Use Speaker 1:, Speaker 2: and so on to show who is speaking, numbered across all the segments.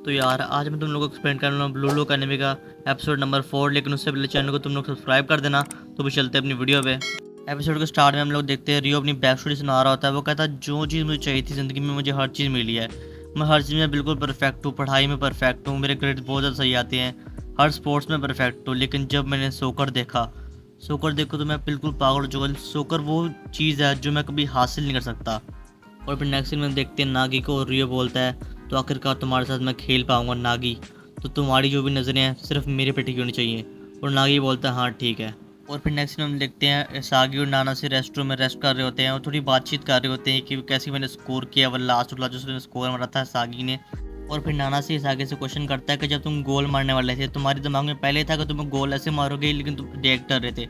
Speaker 1: तो यार आज मैं तुम लोगों को एक्सप्लेन कर रहा हूँ ब्लू लॉक एनिमी का एपिसोड नंबर 4। लेकिन उससे पहले चैनल को तुम लोग सब्सक्राइब कर देना। तो भी चलते हैं अपनी वीडियो पे। एपिसोड के स्टार्ट में हम लोग देखते हैं रियो अपनी बैक स्टोरी सुना रहा होता है। वो कहता है जो चीज़ मुझे चाहिए थी ज़िंदगी में मुझे हर चीज़ मिली है। मैं हर चीज़ में बिल्कुल परफेक्ट हूँ, पढ़ाई में परफेक्ट हूँ, मेरे ग्रेड बहुत ज़्यादा सही आते हैं, हर स्पोर्ट्स में परफेक्ट हूँ। लेकिन जब मैंने सोकर देखो तो मैं बिल्कुल पागल हो चुका। सोकर वो चीज़ है जो मैं कभी हासिल नहीं कर सकता। और फिर नेक्स्ट सीन में देखते हैं नागी को, और रियो बोलता है तो आखिरकार तुम्हारे साथ मैं खेल पाऊंगा नागी, तो तुम्हारी जो भी नज़रें हैं सिर्फ मेरे पे टिकी होनी चाहिए। और नागी बोलता है हाँ ठीक है। और फिर नेक्स्ट सीन में देखते हैं सागी और नाना से रेस्टरूम में रेस्ट कर रहे होते हैं और थोड़ी बातचीत कर रहे होते हैं कि कैसे मैंने स्कोर किया, वो लास्ट वाला जो उसने स्कोर मारा था सागी ने। और फिर नाना से सागे से क्वेश्चन करता है कि जब तुम गोल मारने वाले थे तुम्हारे दिमाग में पहले था कि तुम गोल ऐसे मारोगे, लेकिन तुम रिएक्ट कर रहे थे।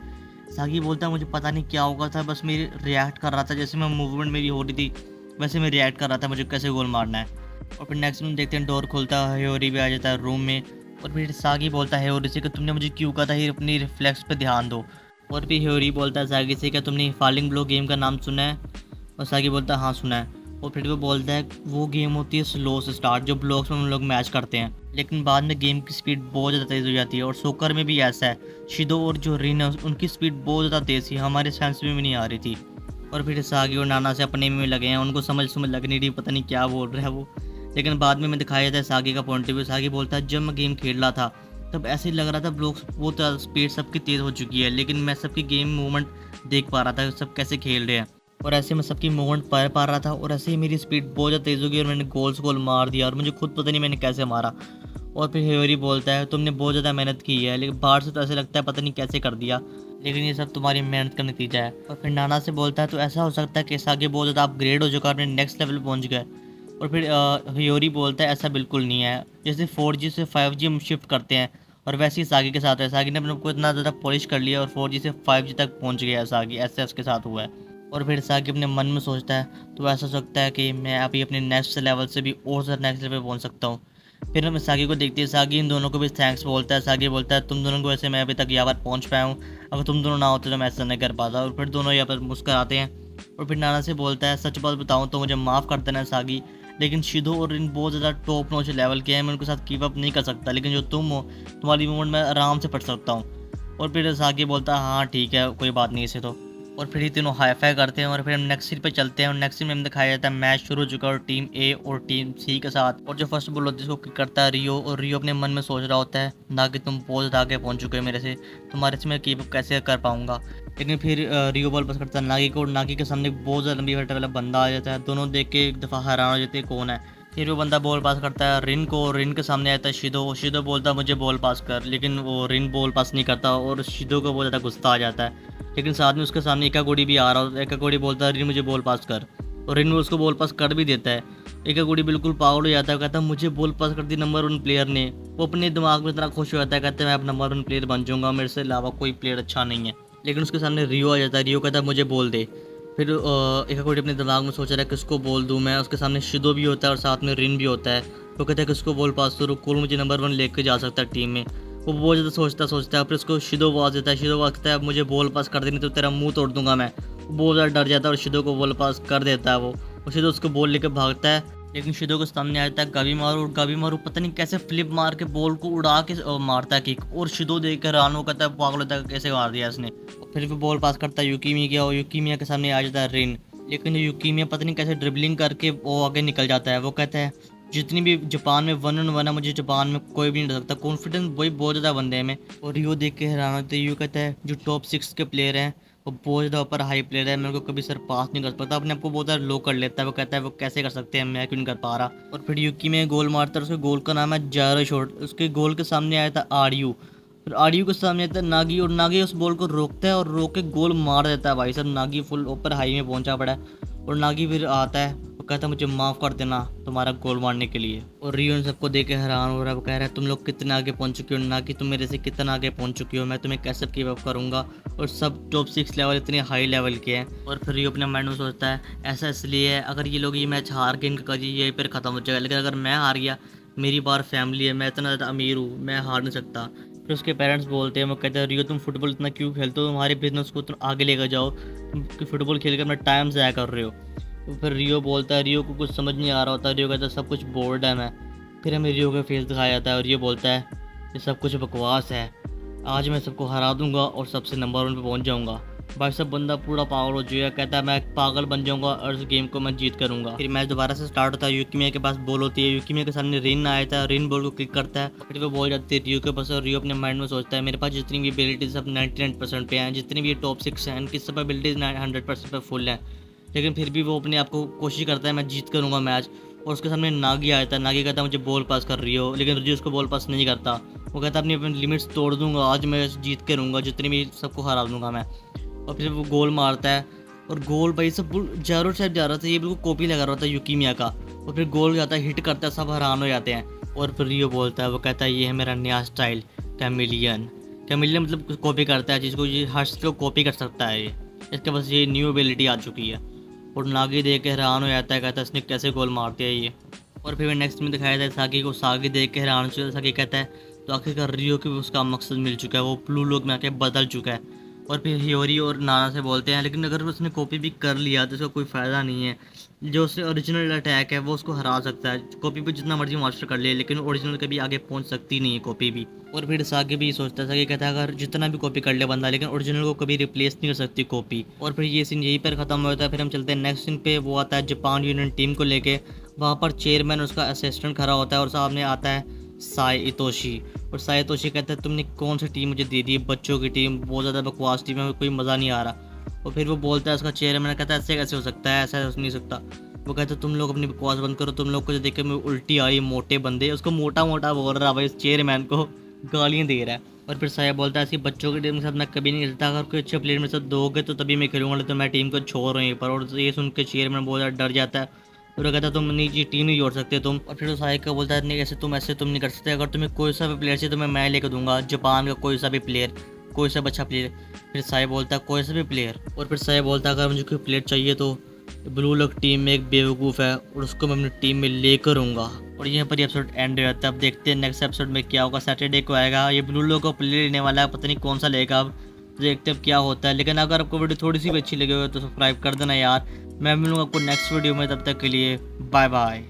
Speaker 1: सागी बोलता है मुझे पता नहीं क्या होगा था, बस मेरी रिएक्ट कर रहा था, जैसे मैं मूवमेंट मेरी हो रही थी वैसे मैं रिएक्ट कर रहा था मुझे कैसे गोल मारना है। और फिर नेक्स्ट में देखते हैं डोर खुलता है, हेयोरी भी आ जाता है रूम में। और फिर सागी बोलता है हेयोरी से कि तुमने मुझे क्यों कहा था ये अपनी रिफ्लेक्स पे ध्यान दो। और फिर हेयोरी बोलता है सागी से क्या तुमने फॉलिंग ब्लो गेम का नाम सुना है। और सागी बोलता है हाँ सुना है। और फिर वो बोलता है वो गेम होती है स्लो से स्टार्ट, जो ब्लॉक्स में हम लोग मैच करते हैं, लेकिन बाद में गेम की स्पीड बहुत ज़्यादा तेज़ हो जाती है। और सोकर में भी ऐसा है, शिदो और जो रिन है उनकी स्पीड बहुत ज़्यादा तेज़ थी, हमारे सेंस में भी नहीं आ रही थी। और फिर सागी और नाना से अपने में लगे हैं, उनको समझ लग नहीं रही, पता नहीं क्या बोल रहा है वो। लेकिन बाद में दिखाया जाता है सागी का पॉइंट ऑफ व्यू। सागी बोलता है जब मैं गेम खेल रहा था तब ऐसे ही लग रहा था ब्लॉक्स बहुत ज़्यादा स्पीड सबकी तेज़ हो चुकी है, लेकिन मैं सबकी गेम मूवमेंट देख पा रहा था सब कैसे खेल रहे हैं, और ऐसे मैं सबकी मूवमेंट पढ़ पा रहा था। और ऐसे ही मेरी स्पीड बहुत ज़्यादा तेज़ हो गई और मैंने गोल मार दिया, और मुझे खुद पता नहीं मैंने कैसे मारा। और फिर हेवरी बोलता है तुमने बहुत ज़्यादा मेहनत की है, लेकिन बाहर से तो ऐसे लगता है पता नहीं कैसे कर दिया, लेकिन ये सब तुम्हारी मेहनत का नतीजा है। और फिर नाना से बोलता है तो ऐसा हो सकता है कि आगे बहुत ज़्यादा अपग्रेड हो चुका है, अपने नेक्स्ट लेवल पहुंच गए। और फिर हियोरी बोलता है ऐसा बिल्कुल नहीं है, जैसे 4G से 5G हम शिफ्ट करते हैं और वैसे ही सागी के साथ है। सागी ने अपने को इतना ज़्यादा पॉलिश कर लिया और 4G से 5G तक पहुंच गया है सागी, ऐसे उसके साथ हुआ है। और फिर सागी अपने मन में सोचता है तो ऐसा हो सकता है कि मैं अभी अपने नेक्स्ट लेवल से भी और ज़्यादा नेक्स्ट लेवल पे पहुँच सकता हूँ। फिर हम सागी को देखते हैं, सागी इन दोनों को भी थैंक्स बोलता है। सागी बोलता है तुम दोनों को वैसे मैं अभी तक यहाँ पर पहुँच पाया हूँ, अगर तुम दोनों ना होते तो मैं ऐसा नहीं कर पाता। और फिर दोनों यहाँ पर मुस्कुराते हैं। और फिर नाना से बोलता है सच बात बताऊँ तो मुझे माफ़ कर देना सागी, लेकिन शिदो और इन बहुत ज़्यादा टॉप नॉच लेवल के हैं, मैं उनके साथ कीप अप नहीं कर सकता, लेकिन जो तुम हो तुम्हारी मूवमेंट मैं आराम से पढ़ सकता हूँ। और फिर सागी बोलता है हाँ ठीक है कोई बात नहीं इसे तो। और फिर ये तीनों हाई फाई करते हैं और फिर हम नेक्स्ट सीन पे चलते हैं। और नेक्स्ट सीन में हमें दिखाया जाता है मैच शुरू हो चुका है और टीम ए और टीम सी के साथ। और जो फर्स्ट बॉल होती है उसको किक करता है रियो, और रियो अपने मन में सोच रहा होता है ना कि तुम बहुत ज़्यादा आगे पहुंच चुके हो मेरे से, तुम्हारे से मैं कीप अप कैसे कर पाऊंगा। लेकिन फिर रियो बॉल पास करता है नागी को, और नागी के सामने एक बहुत ज़्यादा लंबी हट वाला बंदा आ जाता है। दोनों देख के एक दफ़ा हैरान हो जाते हैं कौन है। फिर वो बंदा बॉल पास करता है रिन को, और रिन के सामने आता है शिदो। शिदो बोलता है मुझे बॉल पास कर, लेकिन वो रिन बॉल पास नहीं करता और शिदो को बहुत ज़्यादा गुस्सा आ जाता है। लेकिन साथ में उसके सामने एकागोड़ी भी आ रहा होता है। एकागोड़ी बोलता है रिन मुझे बॉल पास कर, और रिन उसको बॉल पास कर भी देता है। एकागोड़ी बिल्कुल पागल हो जाता है, कहता है मुझे बॉल पास कर दी नंबर 1 प्लेयर ने। वो अपने दिमाग में इतना खुश हो जाता है, कहता है मैं अब नंबर 1 प्लेयर बन जाऊंगा, मेरे से अलावा कोई प्लेयर अच्छा नहीं है। लेकिन उसके सामने रियो आ जाता है। रियो कहता है मुझे बोल दे। फिर एकागोड़ी अपने दिमाग में सोच रहा है किसको बोल दूँ मैं। उसके सामने शिदो भी होता है और साथ में रिन भी होता है। वो कहता है किसको बॉल पास करूँ, कौन मुझे नंबर 1 लेके जा सकता है टीम में। वो बहुत ज़्यादा सोचता है, फिर उसको शिदो आवाज़ देता है। शिदो कहता है मुझे बॉल पास कर देनी तो तेरा मुंह तोड़ दूंगा मैं। वो बहुत ज़्यादा डर जाता है और शिदो को बॉल पास कर देता है वो। और शिदो उसको बॉल लेकर भागता है, लेकिन शिदो के सामने आ जाता है गाबीमारू, और गाबीमारू पता नहीं कैसे फ्लिप मार के बॉल को उड़ा के मारता है किक। और शिदो देख कर रानो कहता है पागल होता है कैसे मार दिया इसने। और फिर वो बॉल पास करता है यूकीमिया किया, और यूकीमिया के सामने आ जाता है रिन। लेकिन यूकीमिया पता नहीं कैसे ड्रिबलिंग करके वो आगे निकल जाता है। वो कहता है जितनी भी जापान में 1-on-1 है मुझे जापान में कोई भी नहीं डर सकता, कॉन्फिडेंस वही बहुत ज़्यादा बंदे हैं में। और रियो देख के हैरान होते हैं। रियो कहता है जो टॉप 6 के प्लेयर हैं वो बहुत ज़्यादा ऊपर हाई प्लेयर है, मेरे को कभी सर पास नहीं कर सकता, अपने आपको बहुत ज़्यादा लो कर लेता है। वो कहता है वो कैसे कर सकते हैं, मैं क्यों नहीं कर पा रहा। और फिर यूकी में गोल मारता है, उसके गोल का नाम है जारो शॉट। उसके गोल के सामने आया था आरयू, फिर आरयू के सामने आता है नागी, और नागी उस बॉल को रोकता है और रोक के गोल मार देता है। भाई साहब नागी फुल ऊपर हाई में पहुंचा पड़ा है। और नागी फिर आता है, वो कहता है मुझे माफ़ कर देना तुम्हारा गोल मारने के लिए। और रियो सबको देख के हैरान हो रहा है। वो कह रहा है तुम लोग कितने आगे पहुंच चुके हो, ना कि तुम मेरे से कितना आगे पहुंच चुकी हो, मैं तुम्हें कैसे गिव अप करूंगा। और सब टॉप 6 लेवल इतने हाई लेवल के हैं। और फिर रियो अपने माइंड में सोचता है ऐसा इसलिए है अगर ये लोग ये मैच हार के इनका करियर यहीं पर ख़त्म हो जाएगा, लेकिन अगर मैं हार गया मेरी बार फैमिली है, मैं इतना ज़्यादा अमीर हूँ, मैं हार नहीं सकता। फिर उसके पेरेंट्स बोलते हैं, वो कहते हैं रियो तुम फुटबॉल इतना क्यों खेलते हो, तुम्हारे बिजनेस को तुम आगे लेकर जाओ, तुम फुटबॉल खेल कर अपना टाइम ज़ाया कर रहे हो। तो फिर रियो बोलता है, रियो को कुछ समझ नहीं आ रहा होता। रियो कहता है सब कुछ बोर्ड है मैं, फिर हमें रियो का फेस दिखाया जाता है और ये बोलता है ये सब कुछ बकवास है, आज मैं सबको हरा दूंगा और सबसे नंबर 1 पे पहुंच जाऊंगा। भाई सब बंदा पूरा पागल हो चुका है, कहता है मैं पागल बन जाऊंगा और इस गेम को मैं जीत करूंगा। फिर मैच दोबारा से स्टार्ट होता है, यूकीमिया के पास बॉल होती है, यूकीमिया के सामने रिन आया था, रिन बॉल को क्लिक करता है, फिर वो बॉल जाती है रियो के पास और रियो अपने माइंड में सोचता है मेरे पास जितनी भी एबिलिटीज सब 99% पे हैं, जितनी भी टॉप 6 हैं इनकी सब एबिलिटीज 100% पे फुल हैं, लेकिन फिर भी वो अपने आप को कोशिश करता है मैं जीत करूँगा मैच। और उसके सामने नागी आया था, नागी कहता है मुझे बॉल पास कर रही हो, लेकिन रियो उसको बॉल पास नहीं करता। वो कहता है अपनी लिमिट्स तोड़ दूंगा, आज मैं जीत के रहूँगा, जितनी भी सबको हरा दूंगा मैं। और फिर वो गोल मारता है और गोल भाई सब जैरो टाइप जा रहा था, ये बिल्कुल कॉपी लगा रहा था यूकीमिया का। और फिर गोल जाता है, हिट करता है, सब हैरान हो जाते हैं। और फिर रियो बोलता है, वो कहता है ये है मेरा नया स्टाइल कैमिलियन। कैमिलियन मतलब कॉपी करता है जिसको, ये हर चीज़ को कॉपी कर सकता है ये, इसके पास ये न्यू एबिलिटी आ चुकी है। और नागी देख के हैरान हो जाता है, कहता है इसने कैसे गोल मारते हैं ये। और फिर नेक्स्ट में दिखाया जाता है सागी को, सागी देख के हैरान हो चुका है। सागी कहता है तो आखिरकार रियो को उसका मकसद मिल चुका है, वो ब्लू लोक में आके बदल चुका है। और फिर हियोरी और नाना से बोलते हैं लेकिन अगर उसने कॉपी भी कर लिया तो इसका कोई फ़ायदा नहीं है, जो उससे ओरिजिनल अटैक है वो उसको हरा सकता है, कॉपी भी जितना मर्जी मास्टर कर ले लेकिन ओरिजिनल कभी आगे पहुंच सकती नहीं है कॉपी भी। और फिर सागे भी सोचता है, सागे कहता है अगर जितना भी कॉपी कर ले बंदा लेकिन ओरिजिनल को कभी रिप्लेस नहीं कर सकती कॉपी। और फिर ये सीन यहीं पर ख़त्म होता है। फिर हम चलते हैं नेक्स्ट सीन पे, वो आता है जापान यूनियन टीम को लेके, वहाँ पर चेयरमैन उसका असिस्टेंट खड़ा होता है और सामने आता है साई इतोशी। और साई इतोशी कहता है तुमने कौन सी टीम मुझे दे दी, बच्चों की टीम, बहुत ज़्यादा बकवास टीम है, कोई मज़ा नहीं आ रहा। और फिर वो बोलता है उसका चेयरमैन, कहता है ऐसे कैसे हो सकता है, ऐसा हो नहीं सकता। वो कहता है तुम लोग अपनी बकवास बंद करो, तुम लोग को जो देख के मैं उल्टी आ रही, मोटे बंदे, उसको मोटा मोटा बोल रहा है भाई, चेयरमैन को गालियाँ दे रहा है। और फिर साया बोलता है ऐसी बच्चों की टीम के साथ मैं कभी नहीं खेलता, अगर कोई अच्छे प्लेयर मेरे साथ दोगे तो तभी मैं खेलूंगा, तो मैं टीम को छोड़ रहा हूँ यहीं पर। और ये सुन के चेयरमैन बहुत ज़्यादा डर जाता है और वो कहता है तुम नहीं टीम नहीं जोड़ सकते तुम। और फिर साया का बोलता है नहीं ऐसे तुम नहीं कर सकते, अगर तुम्हें कोई सा भी प्लेयर चाहिए तो मैं लेकर दूंगा, जापान का कोई सा भी प्लेयर, कोई सा अच्छा प्लेयर। फिर साया बोलता है कोई सा भी प्लेयर। और फिर साया बोलता है अगर मुझे कोई प्लेयर चाहिए तो ब्लू लॉक टीम में एक बेवकूफ़ है और उसको मैं अपनी टीम में लेकर आऊँगा। और यहाँ पर एपिसोड एंड हो जाता है। अब देखते हैं नेक्स्ट एपिसोड में क्या होगा। सैटरडे को आएगा, ये ब्लू लॉक को प्लेयर लेने वाला है, पता नहीं कौन सा लेगा, अब देखते हैं अब क्या होता है। लेकिन अगर आपको वीडियो थोड़ी सी भी अच्छी लगी हो तो सब्सक्राइब कर देना यार। मैं मिलूंगा आपको नेक्स्ट वीडियो में, तब तक के लिए बाय बाय।